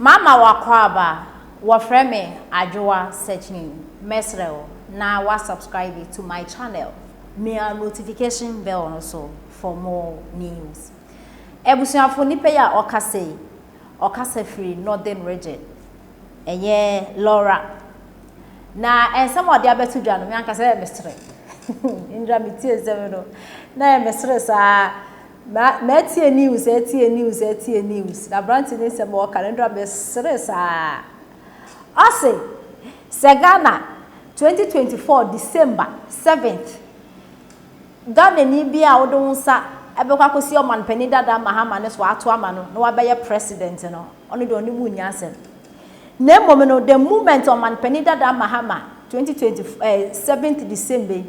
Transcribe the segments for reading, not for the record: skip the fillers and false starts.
Mama wakwaba wafreme ajwa searching mesrel na wa subscribe to my channel. Me a notification bell also for more news. Ebusuafo nipa ya okase free northern region. Eye Lora. Na ensemo de abetu dwa no me anka se mesre. Indra mitie zemeno. Na mesre sa Metie news. Na branch ni se mo calendar be stressa. Ose Segana 2024 December 7th. Ghana ni bia wo don sa ebekwa kosi o man pani dada Mahama ne so ato ama no wa be president no. Ono de oni mu nyasem. Na mom no the movement o man pani dada Mahama 7th December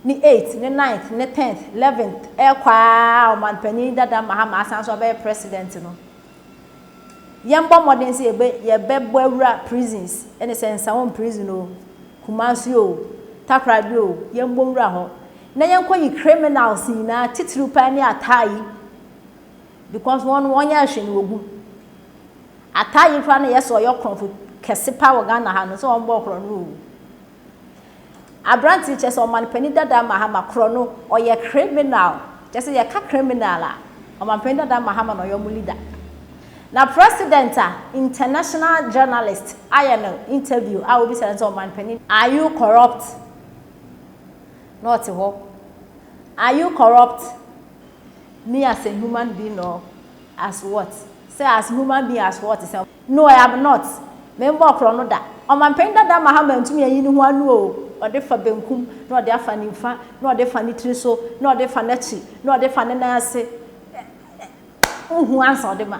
ni 8th, ni 9th, ni 10th, 11th, kwa o man pani dada Mahama asan so be president no. Yembo modern say ye bebo awura prisons ene sensa won prison o Kumasi o Takrade o yembo wura ho na yenko yi criminals na titiri pa ni Atta because one ya hwe ni ogu Atta fa na yeso yo Kromfo kese pa wo Ghana ha no so on bo kro no Abrant teachers o man pani dada Mahama kro no o ye criminal just ye ka criminal a o man pani dada Mahama no yo mu leader. Na president international journalist I know interview I will be saying to man penny are you corrupt? Not ho. Are you corrupt? Me as a human being or as what? Say as human being as what? Say no I am not. Member krono da. O man penny da Mahama ntumi ayi ni ho anu o. O de fa benkum, no de afa nimfa, no de fa nitri so, no de fa nachi, no de fa nana ase. Hu ansa o de ma.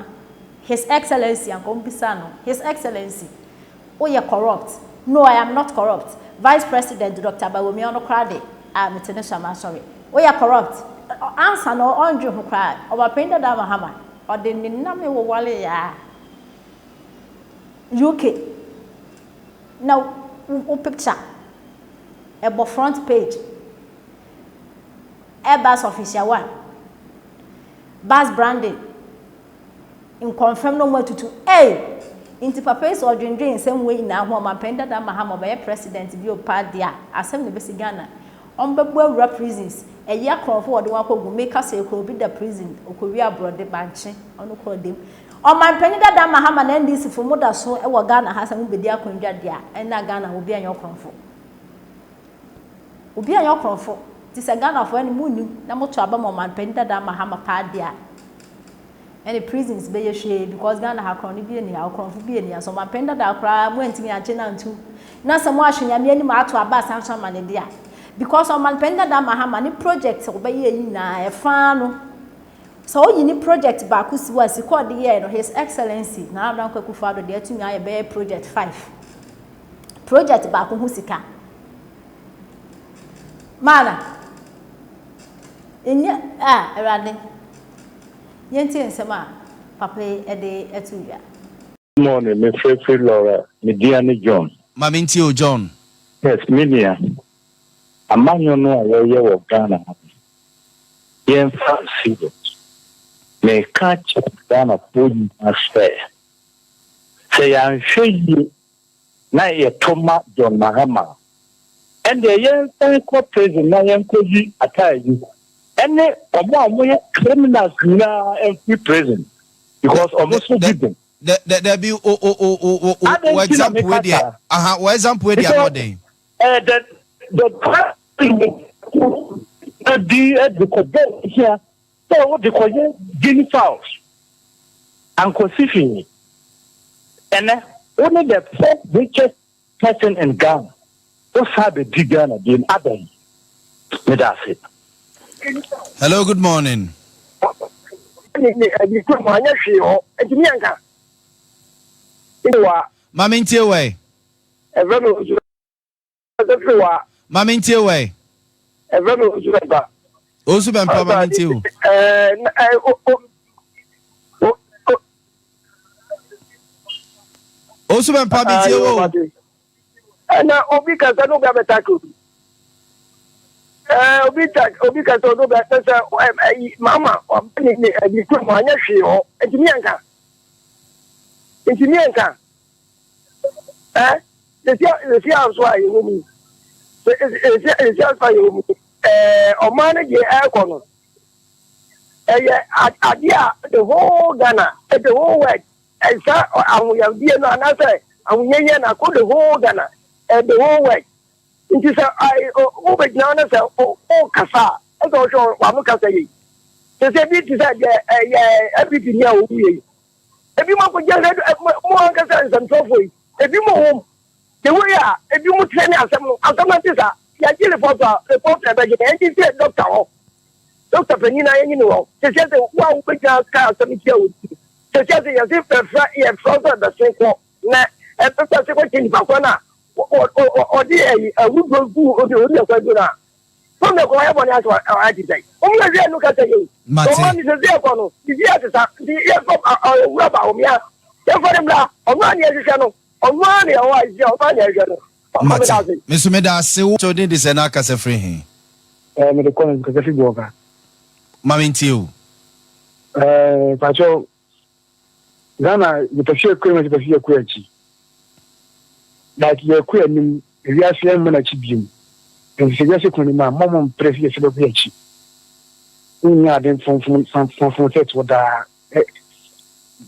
His Excellency and Kompisano, His Excellency, oh you're corrupt. No, I am not corrupt. Vice President Dr. Bawomiano Krade, I'm international sorry. Oh you're corrupt. Answer no Andrew who cried. Over Penda Mahama. Or the Niname Wale ya UK. Now picture. About front page. Airbus official one. Bus branding. In confirm no more to into papa is or dream same way na ho man penda da Mahama be president bi o pa dia asem ne besi Ghana on bebu awura prisons eya Kromfo wo de wa kogu make us e ko bi da prison okowi abroad banche ono ko dem o man penda da Mahama na ndisi fo moda so e wo Ghana ha sam be dia kwandwa dia na Ghana obi anyo Kromfo ti se Ghana fo ani muni na moto aba mo man penda da Mahama pa dia. Any prisons be ye because Ghana ha kroni bi eni ha Kromfo bi eni so ma penda da kra mu antimi ache na ntu na samo ahwenya me ani ma ato aba sanso ma ne dia because o man penda da Mahama ni project wo be ye yi na e fa no so o yi ni project ba ku si wa si ko de ye no His Excellency na Abraham Kwaku Fado de atumi aye be project 5 project ba ku hu sika mana enya erade Yenti nsema papa ede etuya. Morning, me free Lora, me Diane John. Maminti o John. Yes, Minia. A man you know a ye wo Ghana. Yen fancy. Me catch Ghana food as fair. Say I'm sure you na ye Toma John Mahama. And the yen thank president na yen koji Atta you. And the criminals now and free prison because almost forbidden. There be example where there. Example where there are day. The here. So what they call guinea fowls and constitution. And only the fourth richest person in Ghana who's had a big Ghana being Atta. That's it. Hello, good morning. Maminti away. Maminti away. Also, Ben Maminti. Also, Ben Maminti. And Obi Casano Gabataku. Obi ka to do that mama o ni e bi ko mo anya hwe ho enti mi anka nti me nka the fear so I you the fear you o man dey air no idea the whole Ghana the whole world and say awon ya no na say awon ye na ko the whole Ghana and the whole world nti say I o be na na say o kasa e go show wa mu kasa yi se bi ti say everything here o yi ebi mo ko je mo an kasa nsam so foi ebi mo home the way ebi mo train asem no asem na ti sa ya ji report e be je e ti doctor ho doctor penina yin ni wo se se wa wo be ja ka asem ti o se se ya se prefer e from the sinko na e pe se ko ti ni ba ko na o di e wu go o di ko do na so me ko e bo ni aso a ti say o mo re no ka say o ma ni se se ko no di ya ti sa di e ko wu ba o mi a e fo dem la o ma ni e se no o ma ni o wa je o ma ni e se no Mr. Medase, what did this and I can say free him? Me the corner because if you go over. Mammy, you. Pacho, Ghana, you pursue a queen, you pursue a queer. Like you're queer, you are saying when I chip you. And suggested when my mom previous to the queer. I didn't from text what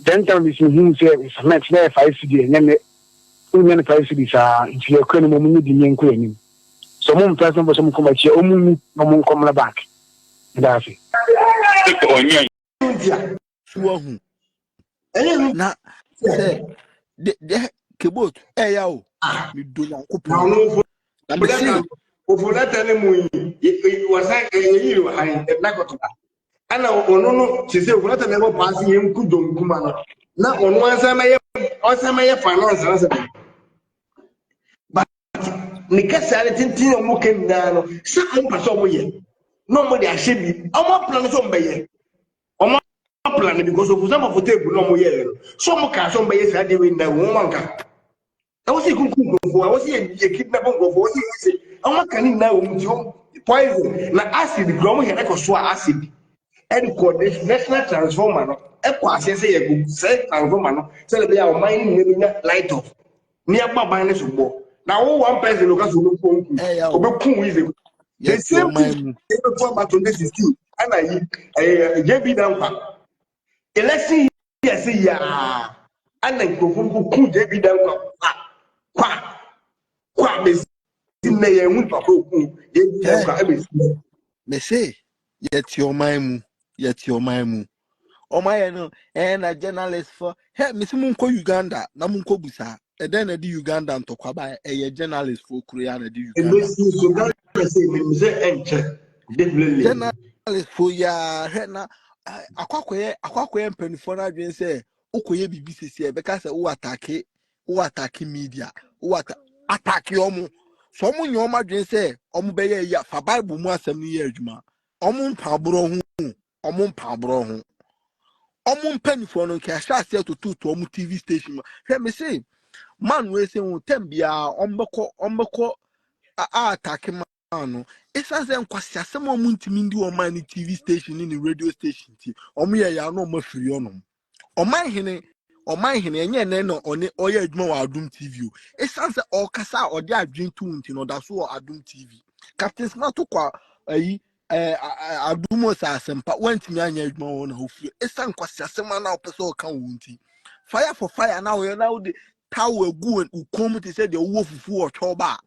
then tell me him say if I met there 5 CD and then many prices are if you're queen, woman, the young queen. So, mom person was some come at your own, no one come back. That's it. Na say the keyboard yo me do na couple na me say ofolata ne mu yi wasa yi han na koto ana ono no se ofolata ne go pass yem ku dom kuma no na ono ansa maye finance na se but ni kasa ne tintin o mo ken na no sa an pa so mo ye no mo de ahye bi o mo plan so mbe ye plan because of some of the table no more here. Some can some by say they win the woman can. I was saying Kromfo, I was saying kidnap Kromfo, I was saying I want can now poison. Na acid grow here like so acid. And coordination national transformer no. E kwa say you go say transformer no. Say be our mind maybe light off. Near baba na so bo. Na one person look as no phone. Obekun easy. The same thing for back 2016. And I JB down election year say ya ana Kromfo ku JB down kwa be sin na ye hu papa ku JB down kwa be sin me say yet your mind mu o my no and a journalist for hey me mun ko Uganda na mun ko busa e den na di Uganda ntokwa ba e journalist for Korea na di Uganda so that say me say enche definitely journalist for ya he na akwakoye mpanifo na adwen say ukoye bibi sesi e beka say wo attack media wo attack yomo so mo nyo ma adwen say omo be ya fa bible mu asem ni ya adwuma omo mpabro ho omo mpanifo no nke ahya ase to omo TV station he me say man we say won tambia ombeko attack no esa ze nkwasi asem omo ntimi ndi o man TV station ni radio station ti omo ya no ma firi onom oman hene enye ne no one oya adwuma wa Adum TV o esanse okasa ode adwen tu nti no da so Adum TV Captain Smart kwa ayi Adum sa asempa wantimi anya adwuma wo na ofie esan kwasi asema na opese o kan wo nti fire for fire na we na de tawo egu ukom ti se de wo fufu o choba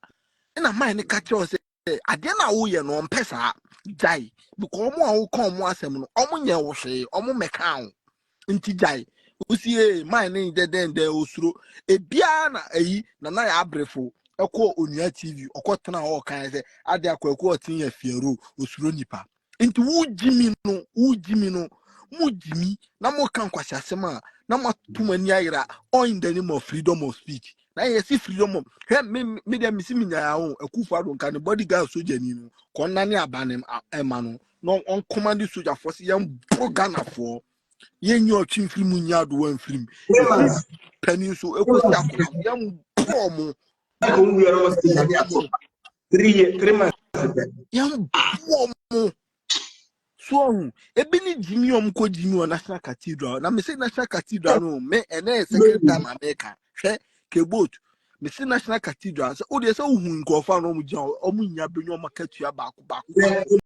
na man ne ka che se ade na wo ye no mpesa jai because omo a wo kan omo asem no omo nya wo hwe omo meka nti jai usie mine de osuro ebia na ayi na ya abrefo ekọ onua TV okotena ho kan se ade akwaku otin ya fiero osuro nipa nti wujimi no mujimi na mo kan kwasi asema na matumani ayira all in the name of freedom of speech na yes freedom of me dem misimi nya ho akufu adon kan bodyguard soldier ni no konna ne abanem ema no on command soldier force yam Ghana for yenyo otwin film nya do wan film panin so ekosi akwa yam bom ko we are almost 3 months yam bom so ebi ni Jimmy ko Jimmy on National Cathedral na me say National Cathedral no me ene second time America hwe ke boat me say National Cathedral so o de say ohun nkofa no mu nya benyo makatua ba